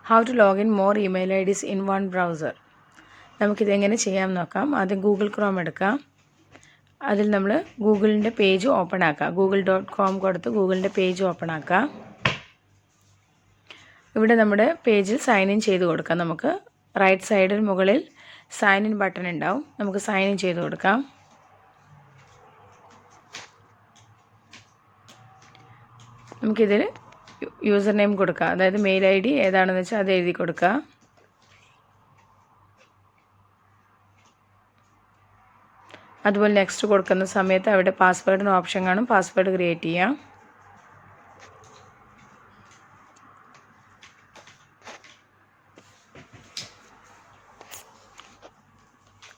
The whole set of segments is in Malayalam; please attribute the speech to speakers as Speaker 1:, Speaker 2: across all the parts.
Speaker 1: How to log in more email IDs in one browser. നമുക്കിതെങ്ങനെ ചെയ്യാം നോക്കാം. ആദ്യം ഗൂഗിൾ ക്രോം എടുക്കാം. അതിൽ നമ്മൾ ഗൂഗിളിൻ്റെ പേജ് ഓപ്പൺ ആക്കുക. google.com കൊടുത്ത് ഗൂഗിളിൻ്റെ പേജ് ഓപ്പൺ ആക്കുക. ഇവിടെ നമ്മുടെ പേജിൽ സൈൻ ഇൻ ചെയ്ത് കൊടുക്കാം. നമുക്ക് റൈറ്റ് സൈഡിൽ മുകളിൽ സൈൻ ഇൻ ബട്ടൺ ഉണ്ടാവും. നമുക്ക് സൈൻ ഇൻ ചെയ്ത് കൊടുക്കാം. നമുക്കിതിൽ യൂസർ നെയിം കൊടുക്കുക, അതായത് മെയിൽ ഐ ഡി ഏതാണെന്ന് വെച്ചാൽ അത് എഴുതി കൊടുക്കുക. അതുപോലെ നെക്സ്റ്റ് കൊടുക്കുന്ന സമയത്ത് അവിടെ പാസ്വേഡിന് ഓപ്ഷൻ കാണും. പാസ്വേഡ് ക്രിയേറ്റ് ചെയ്യാം.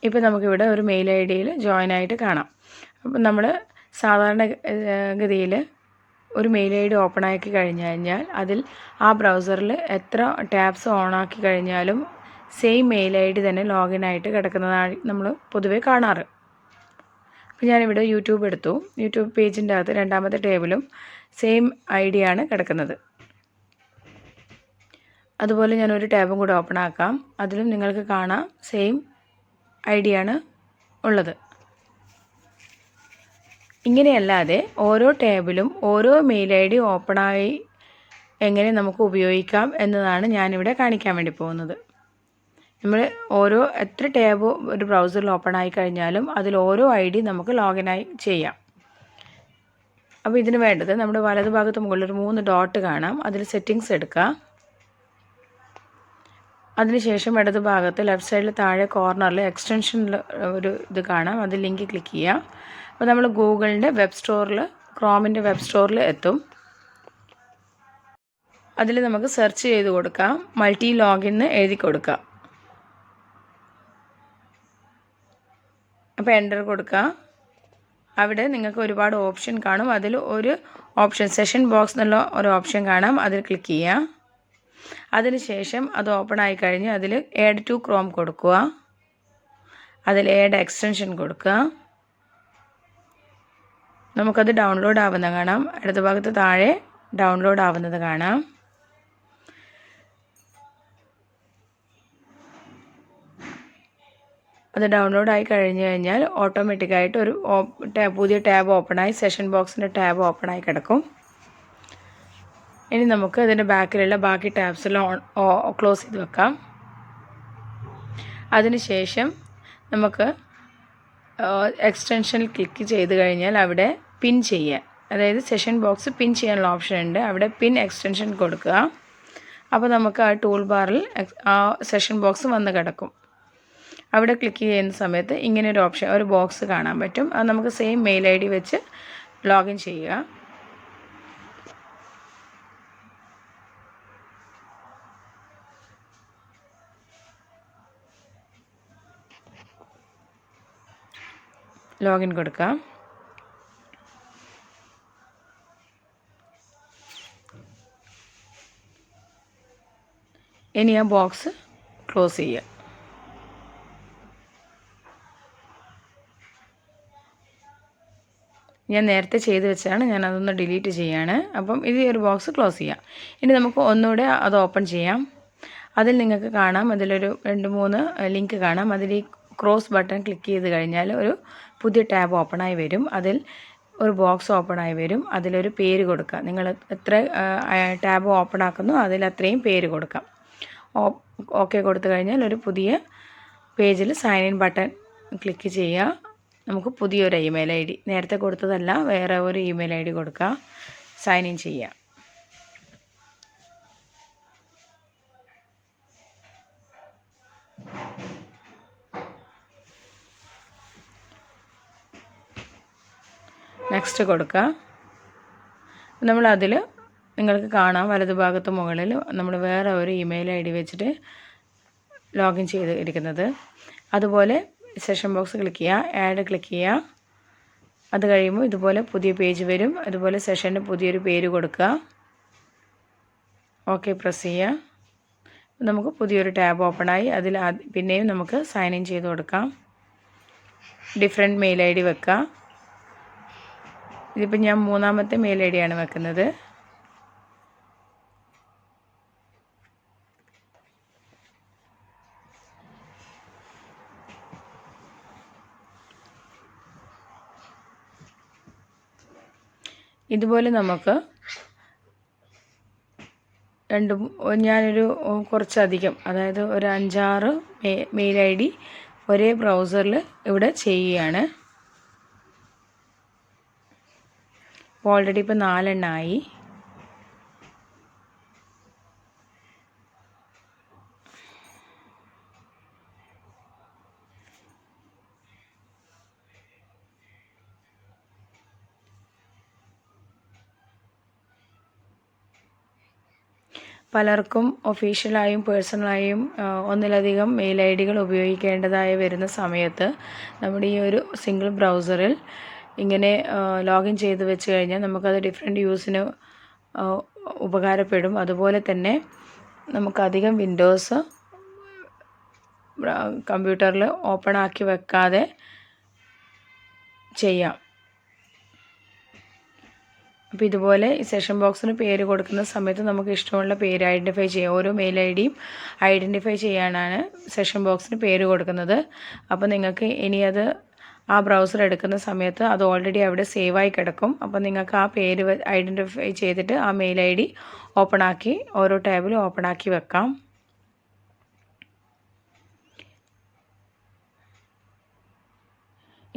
Speaker 1: ഇപ്പോൾ നമുക്കിവിടെ ഒരു മെയിൽ ഐ ഡിയിൽ ജോയിൻ ആയിട്ട് കാണാം. അപ്പം നമ്മൾ സാധാരണ ഗതിയിൽ ഒരു മെയിൽ ഐ ഡി ഓപ്പൺ ആക്കി കഴിഞ്ഞാൽ അതിൽ ആ ബ്രൗസറിൽ എത്ര ടാബ്സ് ഓൺ ആക്കി കഴിഞ്ഞാലും സെയിം മെയിൽ ഐ ഡി തന്നെ ലോഗിൻ ആയിട്ട് കിടക്കുന്നതാണ് നമ്മൾ പൊതുവേ കാണാറ്. അപ്പോൾ ഞാനിവിടെ യൂട്യൂബ് എടുത്തു. യൂട്യൂബ് പേജിൻ്റെ അകത്ത് രണ്ടാമത്തെ ടേബിളും സെയിം ഐ ഡിയാണ് കിടക്കുന്നത്. അതുപോലെ ഞാനൊരു ടാബും കൂടെ ഓപ്പൺ ആക്കാം. അതിലും നിങ്ങൾക്ക് കാണാം സെയിം ഐ ഡിയാണ് ഉള്ളത്. ഇങ്ങനെയല്ലാതെ ഓരോ ടാബിലും ഓരോ മെയിൽ ഐ ഡി ഓപ്പണായി എങ്ങനെ നമുക്ക് ഉപയോഗിക്കാം എന്നതാണ് ഞാനിവിടെ കാണിക്കാൻ വേണ്ടി പോകുന്നത്. നമ്മൾ എത്ര ടാബ് ഒരു ബ്രൗസറിൽ ഓപ്പൺ ആയി കഴിഞ്ഞാലും അതിൽ ഓരോ ഐ ഡി നമുക്ക് ലോഗിനായി ചെയ്യാം. അപ്പോൾ ഇതിന് വേണ്ടത് നമ്മുടെ വലതുഭാഗത്ത് മുകളിൽ ഒരു 3 ഡോട്ട് കാണാം. അതിൽ സെറ്റിങ്സ് എടുക്കുക. അതിനുശേഷം ഇടതുഭാഗത്ത് ലെഫ്റ്റ് സൈഡിൽ താഴെ കോർണറിൽ എക്സ്റ്റൻഷനിൽ ഒരു ഇത് കാണാം. അതിൽ ലിങ്ക് ക്ലിക്ക് ചെയ്യുക. അപ്പോൾ നമ്മൾ ഗൂഗിളിൻ്റെ വെബ് സ്റ്റോറിൽ, ക്രോമിൻ്റെ വെബ് സ്റ്റോറിൽ എത്തും. അതിൽ നമുക്ക് സെർച്ച് ചെയ്ത് കൊടുക്കാം. മൾട്ടി ലോഗിൻ എന്ന് എഴുതി കൊടുക്കാം. അപ്പോൾ എൻ്റർ കൊടുക്കുക. അവിടെ നിങ്ങൾക്ക് ഒരുപാട് ഓപ്ഷൻ കാണും. അതിൽ ഒരു ഓപ്ഷൻ സെഷൻ ബോക്സ് എന്നുള്ള ഒരു ഓപ്ഷൻ കാണാം. അതിൽ ക്ലിക്ക് ചെയ്യുക. അതിനുശേഷം അത് ഓപ്പൺ ആയി കഴിഞ്ഞ് അതിൽ ആഡ് ടു ക്രോം കൊടുക്കുക. അതിൽ ആഡ് എക്സ്റ്റൻഷൻ കൊടുക്കുക. നമുക്കത് ഡൗൺലോഡ് ആവുന്നത് കാണാം. ഇടത് ഭാഗത്ത് താഴെ ഡൗൺലോഡ് ആവുന്നത് കാണാം. അത് ഡൗൺലോഡ് ആയി കഴിഞ്ഞ് കഴിഞ്ഞാൽ ഓട്ടോമാറ്റിക്കായിട്ട് ഒരു പുതിയ ടാബ് ഓപ്പണായി സെഷൻ ബോക്സിൻ്റെ ടാബ് ഓപ്പണായി കിടക്കും. ഇനി നമുക്ക് അതിൻ്റെ ബാക്കിലുള്ള ബാക്കി ടാബ്സെല്ലാം ക്ലോസ് ചെയ്ത് വെക്കാം. അതിനുശേഷം നമുക്ക് എക്സ്റ്റൻഷനിൽ ക്ലിക്ക് ചെയ്ത് കഴിഞ്ഞാൽ അവിടെ പിൻ ചെയ്യാൻ, അതായത് സെഷൻ ബോക്സ് പിൻ ചെയ്യാനുള്ള ഓപ്ഷൻ ഉണ്ട്. അവിടെ പിൻ എക്സ്റ്റൻഷൻ കൊടുക്കുക. അപ്പോൾ നമുക്ക് ആ ടൂൾ ബാറിൽ ആ സെഷൻ ബോക്സ് വന്ന് കിടക്കും. അവിടെ ക്ലിക്ക് ചെയ്യുന്ന സമയത്ത് ഇങ്ങനെ ഒരു ഓപ്ഷൻ, ഒരു ബോക്സ് കാണാൻ പറ്റും. അത് നമുക്ക് സെയിം മെയിൽ ഐ ഡി വെച്ച് ലോഗിൻ ചെയ്യുക. ലോഗിൻ കൊടുക്കാം. ഇനി ആ ബോക്സ് ക്ലോസ് ചെയ്യുക. ഞാൻ നേരത്തെ ചെയ്ത് വെച്ചാണ്, ഞാൻ അതൊന്ന് ഡിലീറ്റ് ചെയ്യാണ്. അപ്പം ഇത് ഒരു ബോക്സ് ക്ലോസ് ചെയ്യാം. ഇനി നമുക്ക് ഒന്നുകൂടെ അത് ഓപ്പൺ ചെയ്യാം. അതിൽ നിങ്ങൾക്ക് കാണാം, അതിലൊരു 2-3 ലിങ്ക് കാണാം. അതിൽ ഈ ക്രോസ് ബട്ടൺ ക്ലിക്ക് ചെയ്ത് കഴിഞ്ഞാൽ ഒരു പുതിയ ടാബ് ഓപ്പണായി വരും. അതിൽ ഒരു ബോക്സ് ഓപ്പണായി വരും. അതിലൊരു പേര് കൊടുക്കുക. നിങ്ങൾ എത്ര ടാബ് ഓപ്പൺ ആക്കുന്നു അതിൽ അത്രയും പേര് കൊടുക്കാം. ഓക്കെ കൊടുത്തു കഴിഞ്ഞാൽ ഒരു പുതിയ പേജിൽ സൈൻ ഇൻ ബട്ടൺ ക്ലിക്ക് ചെയ്യുക. നമുക്ക് പുതിയൊരു ഇമെയിൽ ഐ ഡി, നേരത്തെ കൊടുത്തതല്ല വേറെ ഒരു ഇമെയിൽ ഐ ഡി കൊടുക്കുക. സൈൻ ഇൻ ചെയ്യുക. നെക്സ്റ്റ് കൊടുക്കുക. നമ്മളതിൽ നിങ്ങൾക്ക് കാണാം വലതുഭാഗത്ത് മുകളിൽ നമ്മൾ വേറെ ഒരു ഇമെയിൽ ഐ ഡി വെച്ചിട്ട് ലോഗിൻ ചെയ്ത് ഇരിക്കുന്നത്. അതുപോലെ സെഷൻ ബോക്സ് ക്ലിക്ക് ചെയ്യുക, ആഡ് ക്ലിക്ക് ചെയ്യുക. അത് കഴിയുമ്പോൾ ഇതുപോലെ പുതിയ പേജ് വരും. അതുപോലെ സെഷന് പുതിയൊരു പേര് കൊടുക്കുക. ഓക്കെ പ്രസ് ചെയ്യുക. നമുക്ക് പുതിയൊരു ടാബ് ഓപ്പണായി. അതിൽ പിന്നെയും നമുക്ക് സൈൻ ഇൻ ചെയ്ത് കൊടുക്കാം. ഡിഫറെൻറ്റ് മെയിൽ ഐ ഡി വെക്കുക. ഇതിപ്പോൾ ഞാൻ 3ാമത്തെ മെയിൽ ഐ ഡിയാണ് വെക്കുന്നത്. ഇതുപോലെ നമുക്ക് ഞാനൊരു കുറച്ചധികം, അതായത് ഒരു 5-6 മെയിൽ ID ഒരേ ബ്രൗസറിൽ ഇവിടെ ചെയ്യുകയാണ്. ഓൾറെഡി ഇപ്പോൾ 4 എണ്ണമായി. പലർക്കും ഒഫീഷ്യലായും പേഴ്സണലായും ഒന്നിലധികം മെയിൽ IDകൾ ഉപയോഗിക്കേണ്ടതായി വരുന്ന സമയത്ത് നമ്മുടെ ഈ ഒരു സിംഗിൾ ബ്രൗസറിൽ ഇങ്ങനെ ലോഗിൻ ചെയ്ത് വെച്ച് കഴിഞ്ഞാൽ നമുക്കത് ഡിഫറെൻറ്റ് യൂസിന് ഉപകാരപ്പെടും. അതുപോലെ തന്നെ നമുക്കധികം വിൻഡോസ് കമ്പ്യൂട്ടറിൽ ഓപ്പൺ ആക്കി വെക്കാതെ ചെയ്യാം. അപ്പോൾ ഇതുപോലെ ഈ സെഷൻ ബോക്സിന് പേര് കൊടുക്കുന്ന സമയത്ത് നമുക്ക് ഇഷ്ടമുള്ള പേര് ഐഡൻറ്റിഫൈ ചെയ്യാം. ഓരോ മെയിൽ IDയും ഐഡൻറ്റിഫൈ ചെയ്യാനാണ് സെഷൻ ബോക്സിന് പേര് കൊടുക്കുന്നത്. അപ്പോൾ നിങ്ങൾക്ക് ഇനി അത് ആ ബ്രൗസർ എടുക്കുന്ന സമയത്ത് അത് ഓൾറെഡി അവിടെ സേവായി കിടക്കും. അപ്പോൾ നിങ്ങൾക്ക് ആ പേര് ഐഡൻറ്റിഫൈ ചെയ്തിട്ട് ആ മെയിൽ ID ഓപ്പൺ ആക്കി ഓരോ ടാബിലും ഓപ്പൺ ആക്കി വെക്കാം.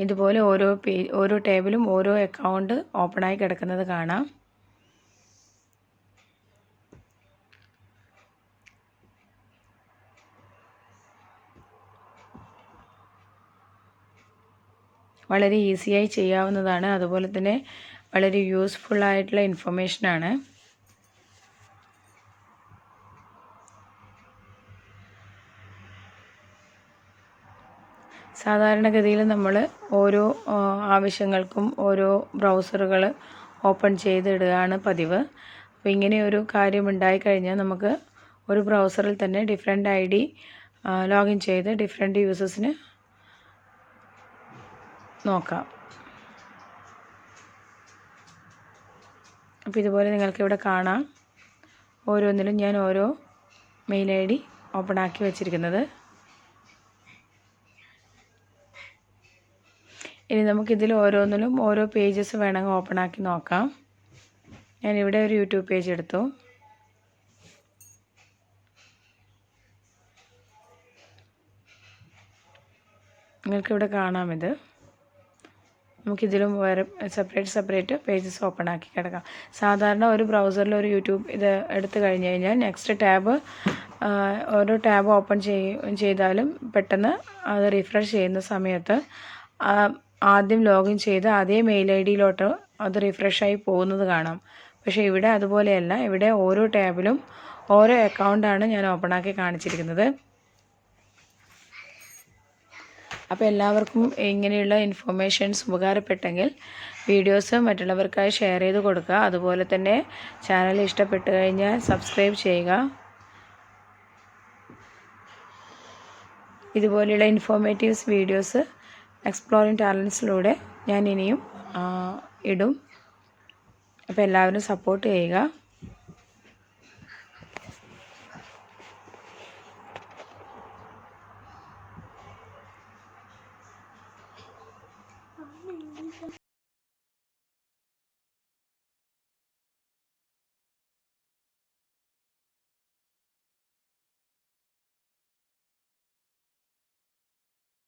Speaker 1: ഇതുപോലെ ഓരോ ടേബിലും ഓരോ അക്കൗണ്ട് ഓപ്പണായി കിടക്കുന്നത് കാണാം. വളരെ ഈസിയായി ചെയ്യാവുന്നതാണ്. അതുപോലെ തന്നെ വളരെ യൂസ്ഫുൾ ആയിട്ടുള്ള ഇൻഫർമേഷനാണ്. സാധാരണഗതിയിൽ നമ്മൾ ഓരോ ആവശ്യങ്ങൾക്കും ഓരോ ബ്രൗസറുകൾ ഓപ്പൺ ചെയ്തിടുകയാണ് പതിവ്. അപ്പോൾ ഇങ്ങനെ ഒരു കാര്യം ഉണ്ടായിക്കഴിഞ്ഞാൽ നമുക്ക് ഒരു ബ്രൗസറിൽ തന്നെ ഡിഫറെൻ്റ് ID ലോഗിൻ ചെയ്ത് ഡിഫറെൻ്റ് യൂസേഴ്സിന് നോക്കാം. അപ്പോൾ ഇതുപോലെ നിങ്ങൾക്കിവിടെ കാണാം, ഓരോന്നിലും ഞാൻ ഓരോ മെയിൽ ID ഓപ്പൺ ആക്കി വെച്ചിരിക്കുന്നത്. ഇനി നമുക്കിതിൽ ഓരോന്നിലും ഓരോ പേജസ് വേണമെങ്കിൽ ഓപ്പൺ ആക്കി നോക്കാം. ഞാനിവിടെ ഒരു യൂട്യൂബ് പേജ് എടുത്തു. നിങ്ങൾക്കിവിടെ കാണാം. ഇത് നമുക്കിതിലും വേറെ സെപ്പറേറ്റ് പേജസ് ഓപ്പൺ ആക്കി കിടക്കാം. സാധാരണ ഒരു ബ്രൗസറിൽ ഒരു യൂട്യൂബ് ഇത് എടുത്തു കഴിഞ്ഞ് കഴിഞ്ഞാൽ നെക്സ്റ്റ് ടാബ് ഓരോ ടാബ് ഓപ്പൺ ചെയ്താലും പെട്ടെന്ന് അത് റിഫ്രഷ് ചെയ്യുന്ന സമയത്ത് ആദ്യം ലോഗിൻ ചെയ്ത് അതേ മെയിൽ IDയിലോട്ട് അത് റിഫ്രഷായി പോകുന്നത് കാണാം. പക്ഷേ ഇവിടെ അതുപോലെയല്ല. ഇവിടെ ഓരോ ടാബിലും ഓരോ അക്കൗണ്ടാണ് ഞാൻ ഓപ്പൺ ആക്കി കാണിച്ചിരിക്കുന്നത്. അപ്പോൾ എല്ലാവർക്കും ഇങ്ങനെയുള്ള ഇൻഫർമേഷൻസ് ഉപകാരപ്പെട്ടെങ്കിൽ വീഡിയോസ് മറ്റുള്ളവർക്കായി ഷെയർ ചെയ്ത് കൊടുക്കുക. അതുപോലെ തന്നെ ചാനൽ ഇഷ്ടപ്പെട്ട് കഴിഞ്ഞാൽ സബ്സ്ക്രൈബ് ചെയ്യുക. ഇതുപോലെയുള്ള ഇൻഫോർമേറ്റീവ്സ് വീഡിയോസ് എക്സ്പ്ലോറിംഗ് ടാലൻസിലൂടെ ഞാൻ ഇനിയും ഇടും. അപ്പോൾ എല്ലാവരും സപ്പോർട്ട് ചെയ്യുക.